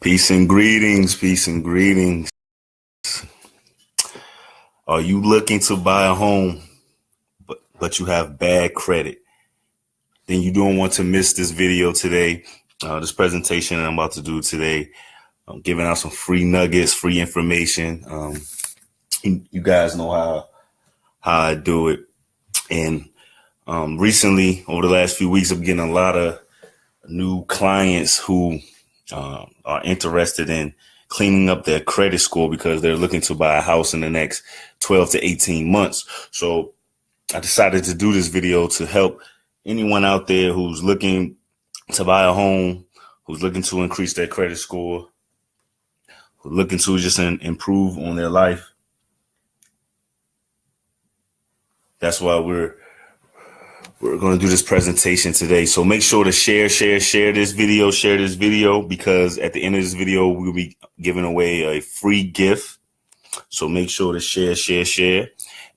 Peace and greetings, peace and greetings. Are you looking to buy a home, but you have bad credit? Then you don't want to miss this video today, this presentation that I'm about to do today. I'm giving out some free nuggets, free information. You guys know how I do it. And recently, over the last few weeks, I'm getting a lot of new clients who are interested in cleaning up their credit score because they're looking to buy a house in the next 12 to 18 months. So I decided to do this video to help anyone out there who's looking to buy a home, who's looking to increase their credit score, who's looking to just improve on their life. That's why we're going to do this presentation today. So make sure to share this video, because at the end of this video, we'll be giving away a free gift. So make sure to share,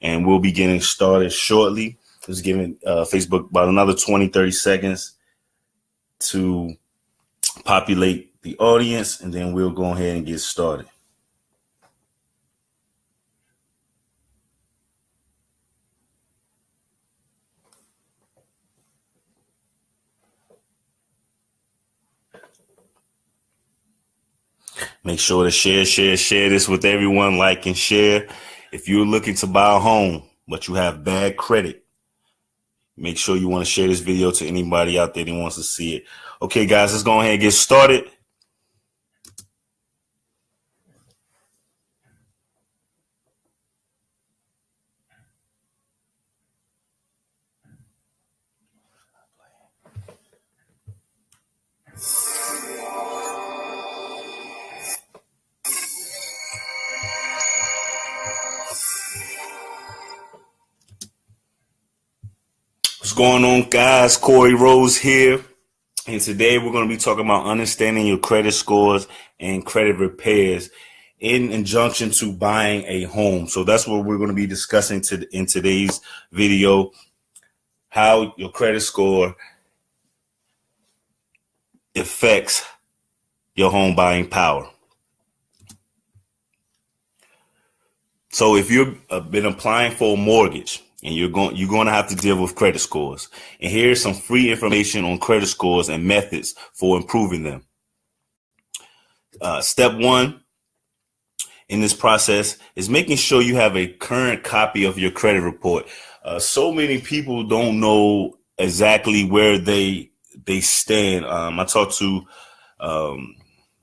and we'll be getting started shortly. Just giving Facebook about another 20-30 seconds to populate the audience, and then we'll go ahead and get started. Make sure to share this with everyone, like and share. If you're looking to buy a home, but you have bad credit, make sure you want to share this video to anybody out there that wants to see it. Okay, guys, let's go ahead and get started. What's going on, guys? Corey Rose here. And today we're going to be talking about understanding your credit scores and credit repairs in conjunction to buying a home. So that's what we're going to be discussing in today's video, how your credit score affects your home buying power. So if you've been applying for a mortgage, and you're going to have to deal with credit scores. And here's some free information on credit scores and methods for improving them. Step one in this process is making sure you have a current copy of your credit report. So many people don't know exactly where they stand. I talk to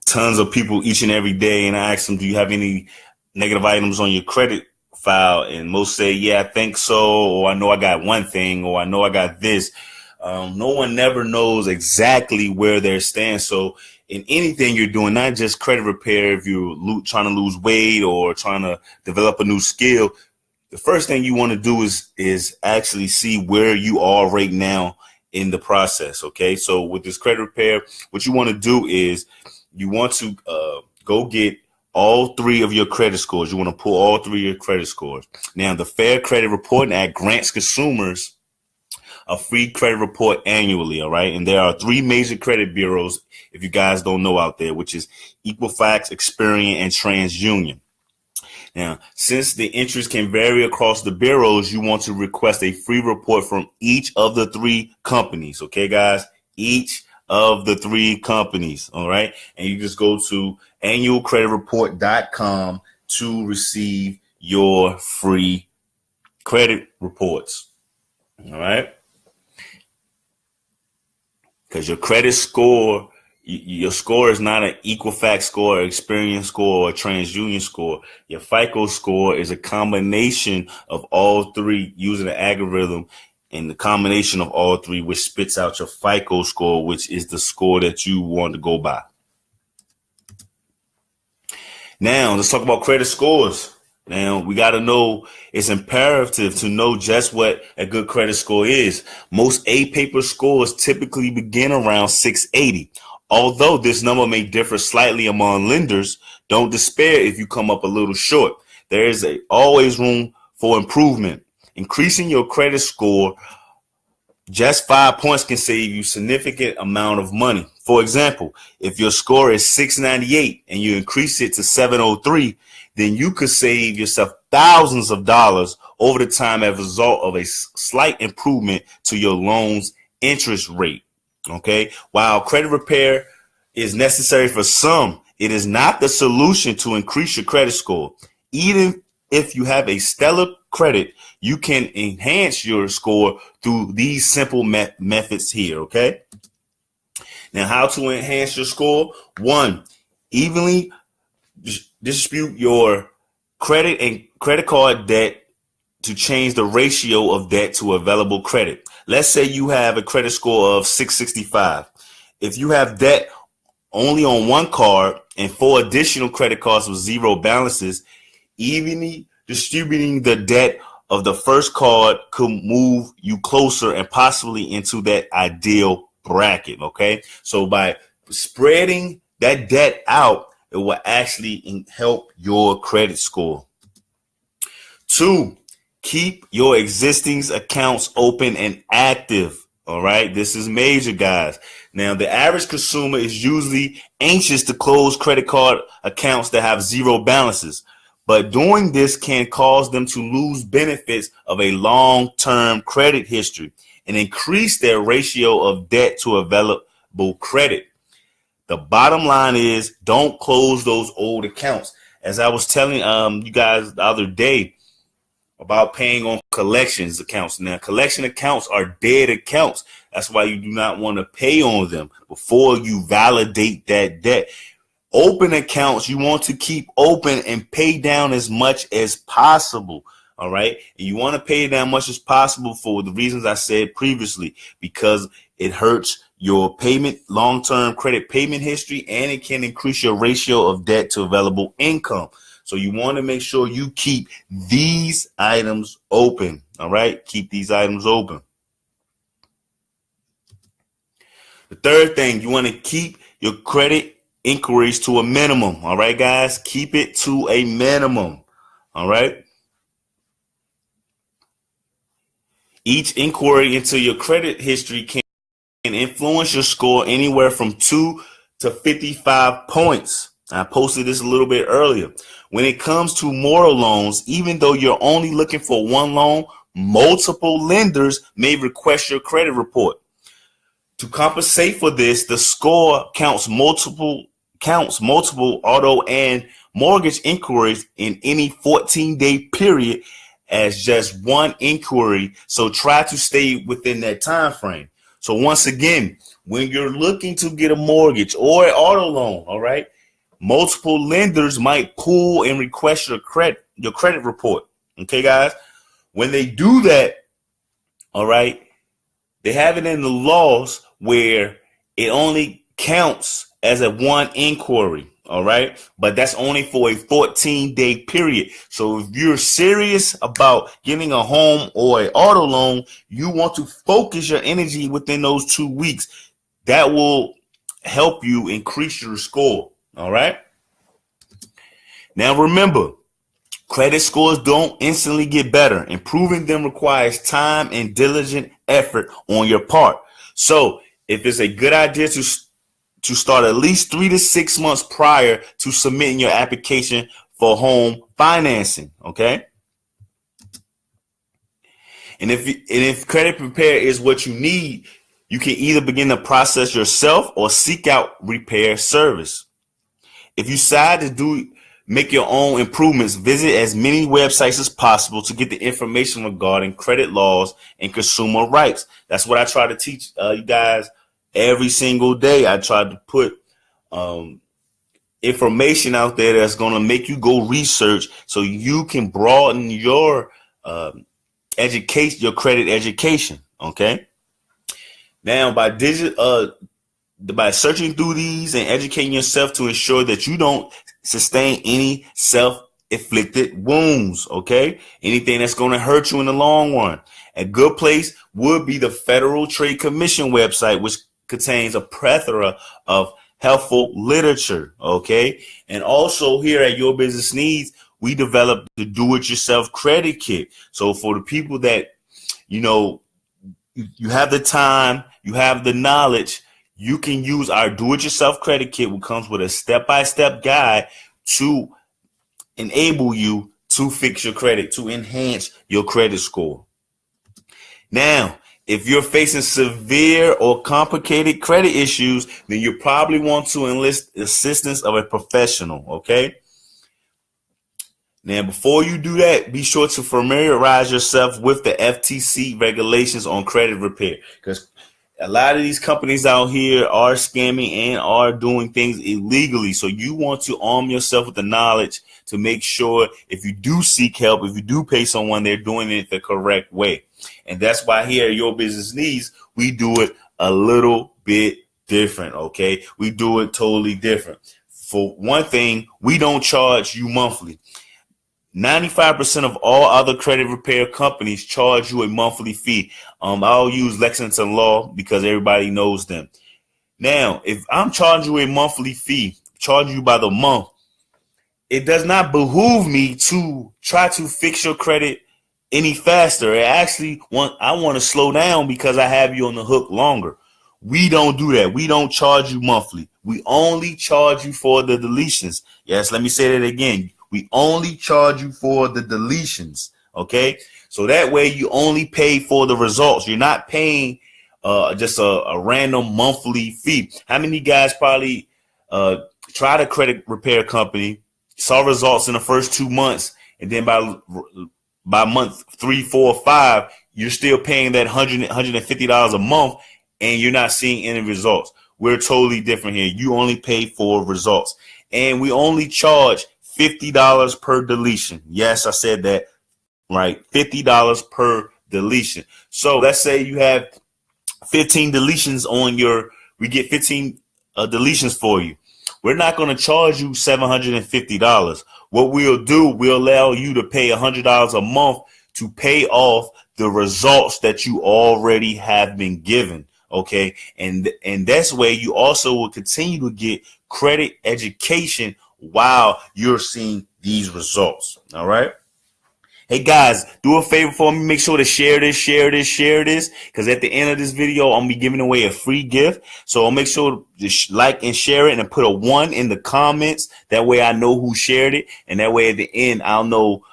tons of people each and every day, and I ask them, do you have any negative items on your credit file? And most say, yeah, I think so, or I know I got one thing, or I know I got this. No one never knows exactly where they stand. So in anything you're doing, not just credit repair, if you're trying to lose weight or trying to develop a new skill, the first thing you want to do is actually see where you are right now in the process. Okay, so with this credit repair, what you want to do is you want to go get all three of your credit scores. You want to pull all three of your credit scores. Now, the Fair Credit Reporting Act grants consumers a free credit report annually. All right. And there are three major credit bureaus, if you guys don't know out there, which is Equifax, Experian, and TransUnion. Now, since the interest can vary across the bureaus, you want to request a free report from each of the three companies. OK, guys, each of the three companies. All right. And you just go to annualcreditreport.com to receive your free credit reports. All right. Because your credit score, your score is not an Equifax score, Experian score, or TransUnion score. Your FICO score is a combination of all three using an algorithm, and the combination of all three, which spits out your FICO score, which is the score that you want to go by. Now, let's talk about credit scores. Now, we got to know, it's imperative to know just what a good credit score is. Most A-paper scores typically begin around 680. Although this number may differ slightly among lenders, don't despair if you come up a little short. There is always room for improvement. Increasing your credit score just 5 points can save you significant amount of money. For example, if your score is 698 and you increase it to 703, then you could save yourself thousands of dollars over the time as a result of a slight improvement to your loan's interest rate. Okay. While credit repair is necessary for some, it is not the solution to increase your credit score. Even if you have a stellar credit, you can enhance your score through these simple methods here. Okay. Now, how to enhance your score? 1, evenly distribute your credit and credit card debt to change the ratio of debt to available credit. Let's say you have a credit score of 665. If you have debt only on one card and 4 additional credit cards with 0 balances, evenly distributing the debt of the first card could move you closer and possibly into that ideal bracket. Okay, so by spreading that debt out, it will actually help your credit score. 2, keep your existing accounts open and active. All right, this is major, guys. Now, the average consumer is usually anxious to close credit card accounts that have 0 balances, but doing this can cause them to lose benefits of a long-term credit history and increase their ratio of debt to available credit. The bottom line is, don't close those old accounts. As I was telling you guys the other day about paying on collections accounts. Now, collection accounts are dead accounts. That's why you do not want to pay on them before you validate that debt. Open accounts you want to keep open and pay down as much as possible. All right. And you want to pay down much as possible for the reasons I said previously, because it hurts your payment, long-term credit payment history, and it can increase your ratio of debt to available income. So you want to make sure you keep these items open. All right. Keep these items open. The third thing, you want to keep your credit inquiries to a minimum. All right, guys, keep it to a minimum. All right. Each inquiry into your credit history can influence your score anywhere from 2 to 55 points. I posted this a little bit earlier. When it comes to mortgage loans, even though you're only looking for one loan, multiple lenders may request your credit report. To compensate for this, the score counts multiple auto and mortgage inquiries in any 14-day period as just one inquiry. So try to stay within that time frame. So once again, when you're looking to get a mortgage or an auto loan, all right, multiple lenders might pull and request your credit report. Okay, guys, when they do that, all right, they have it in the laws where it only counts as a one inquiry. All right. But that's only for a 14-day period. So if you're serious about getting a home or an auto loan, you want to focus your energy within those 2 weeks. That will help you increase your score. All right. Now, remember, credit scores don't instantly get better. Improving them requires time and diligent effort on your part. So if it's a good idea to start at least 3 to 6 months prior to submitting your application for home financing. Okay. And if credit repair is what you need, you can either begin the process yourself or seek out repair service. If you decide to make your own improvements, visit as many websites as possible to get the information regarding credit laws and consumer rights. That's what I try to teach you guys every single day. I try to put information out there that's going to make you go research so you can broaden your education, your credit education. Okay. Now, by searching through these and educating yourself to ensure that you don't sustain any self-inflicted wounds. Okay. Anything that's going to hurt you in the long run. A good place would be the Federal Trade Commission website, which contains a plethora of helpful literature. Okay. And also here at Your Business Needs, we developed the do-it-yourself credit kit. So for the people that, you have the time, you have the knowledge, you can use our do-it-yourself credit kit, which comes with a step-by-step guide to enable you to fix your credit, to enhance your credit score. Now, if you're facing severe or complicated credit issues, then you probably want to enlist assistance of a professional, okay? Now, before you do that, be sure to familiarize yourself with the FTC regulations on credit repair, because a lot of these companies out here are scamming and are doing things illegally. So you want to arm yourself with the knowledge to make sure if you do seek help, if you do pay someone, they're doing it the correct way. And that's why here at Your Business Needs, we do it a little bit different, okay? We do it totally different. For one thing, we don't charge you monthly. 95% of all other credit repair companies charge you a monthly fee. I'll use Lexington Law because everybody knows them. Now, if I'm charging you a monthly fee, charge you by the month, it does not behoove me to try to fix your credit any faster. I want to slow down because I have you on the hook longer. We don't do that. We don't charge you monthly. We only charge you for the deletions. Yes, let me say that again. We only charge you for the deletions, okay? So that way you only pay for the results. You're not paying just a random monthly fee. How many guys probably tried a credit repair company, saw results in the first 2 months, and then by month 3, 4, 5, you're still paying that $150 a month, and you're not seeing any results? We're totally different here. You only pay for results, and we only charge $50 per deletion. Yes, I said that right. $50 per deletion. So let's say you have 15 deletions we get 15 deletions for you. We're not going to charge you $750. What we'll do, we'll allow you to pay $100 a month to pay off the results that you already have been given. Okay. And that's where you also will continue to get credit education while you're seeing these results. All right. Hey guys, do a favor for me. Make sure to share this, because at the end of this video, I'm gonna be giving away a free gift. So I'll make sure to like and share it and put a 1 in the comments. That way I know who shared it. And that way at the end, I'll know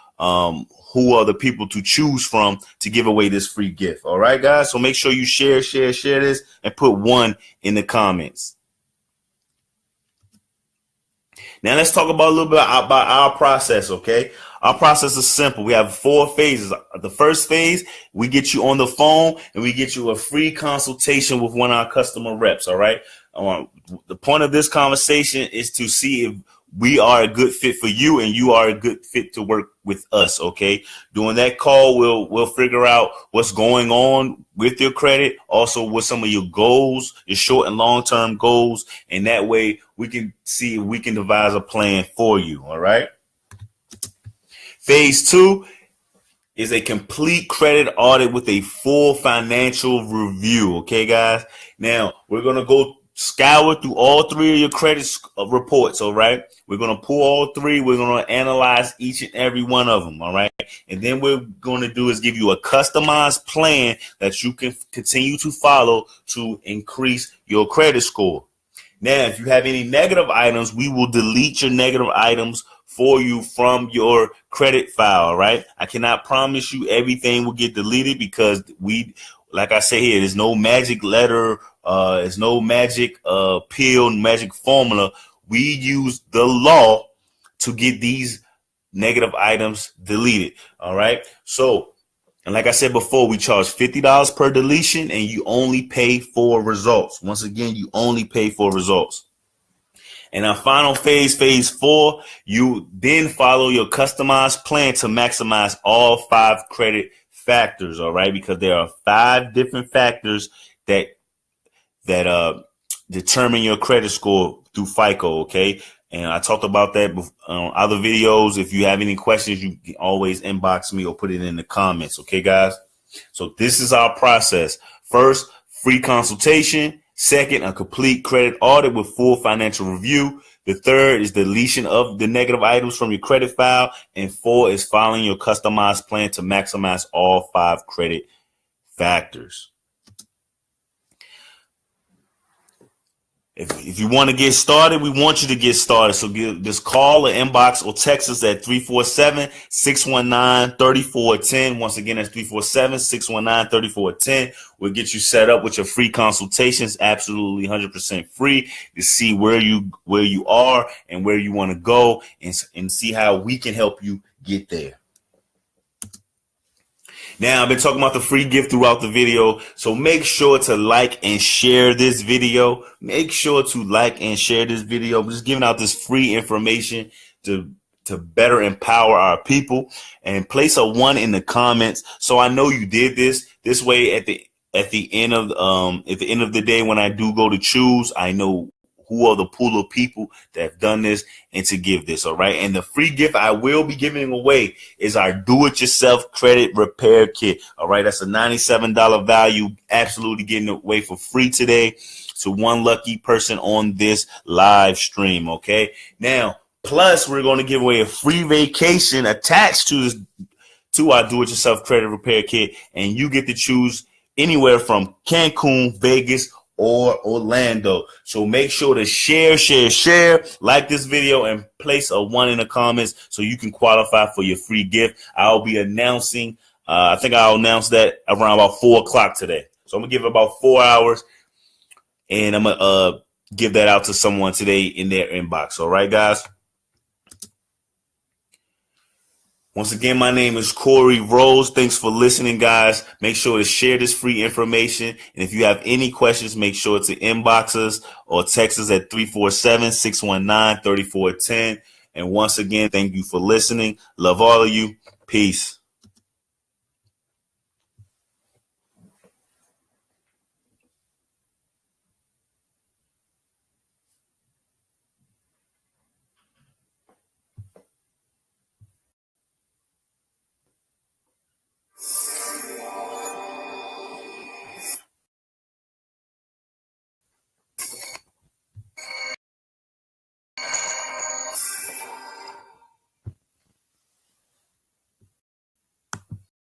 who are the people to choose from to give away this free gift. All right, guys. So make sure you share this and put 1 in the comments. Now let's talk about a little bit about our process, okay? Our process is simple. We have 4 phases. The first phase, we get you on the phone and we get you a free consultation with one of our customer reps, all right? The point of this conversation is to see if we are a good fit for you and you are a good fit to work with us, okay? During that call, we'll figure out what's going on with your credit, also what some of your goals, your short and long-term goals, and that way we can see if we can devise a plan for you, all right? Phase 2 is a complete credit audit with a full financial review, okay, guys? Now, we're going to go scour through all 3 of your credit reports, all right? We're going to pull all 3. We're going to analyze each and every one of them, all right? And then what we're going to do is give you a customized plan that you can continue to follow to increase your credit score. Now, if you have any negative items, we will delete your negative items for you from your credit file, all right? I cannot promise you everything will get deleted because like I say here, there's no magic letter, there's no magic pill, magic formula. We use the law to get these negative items deleted, all right? So, and like I said before, we charge $50 per deletion and you only pay for results. Once again, you only pay for results. And our final phase, phase 4, you then follow your customized plan to maximize all 5 credit factors, all right? Because there are 5 different factors that determine your credit score through FICO, okay? And I talked about that on other videos. If you have any questions, you can always inbox me or put it in the comments, okay, guys? So this is our process. First, free consultation. Second, a complete credit audit with full financial review. The third is deletion of the negative items from your credit file. And 4 is following your customized plan to maximize all 5 credit factors. If you want to get started, we want you to get started. So just call or inbox or text us at 347-619-3410. Once again, that's 347-619-3410. We'll get you set up with your free consultations, absolutely 100% free, to see where you are and where you want to go, and see how we can help you get there. Now, I've been talking about the free gift throughout the video, so make sure to like and share this video. Make sure to like and share this video. I'm just giving out this free information to better empower our people. And place a 1 in the comments so I know you did this. This way, at the end of the day, when I do go to choose, I know who are the pool of people that have done this and to give this. All right. And the free gift I will be giving away is our do-it-yourself credit repair kit. All right. That's a $97 value. Absolutely getting it away for free today to one lucky person on this live stream. OK, now, plus, we're going to give away a free vacation attached to our do-it-yourself credit repair kit. And you get to choose anywhere from Cancun, Vegas, or Orlando. So make sure to share, like this video, and place a 1 in the comments so you can qualify for your free gift. I'll be announcing, I think I'll announce that around about 4 o'clock today. So I'm gonna give it about 4 hours, and I'm gonna give that out to someone today in their inbox. All right, guys. Once again, my name is Corey Rose. Thanks for listening, guys. Make sure to share this free information. And if you have any questions, make sure to inbox us or text us at 347-619-3410. And once again, thank you for listening. Love all of you. Peace.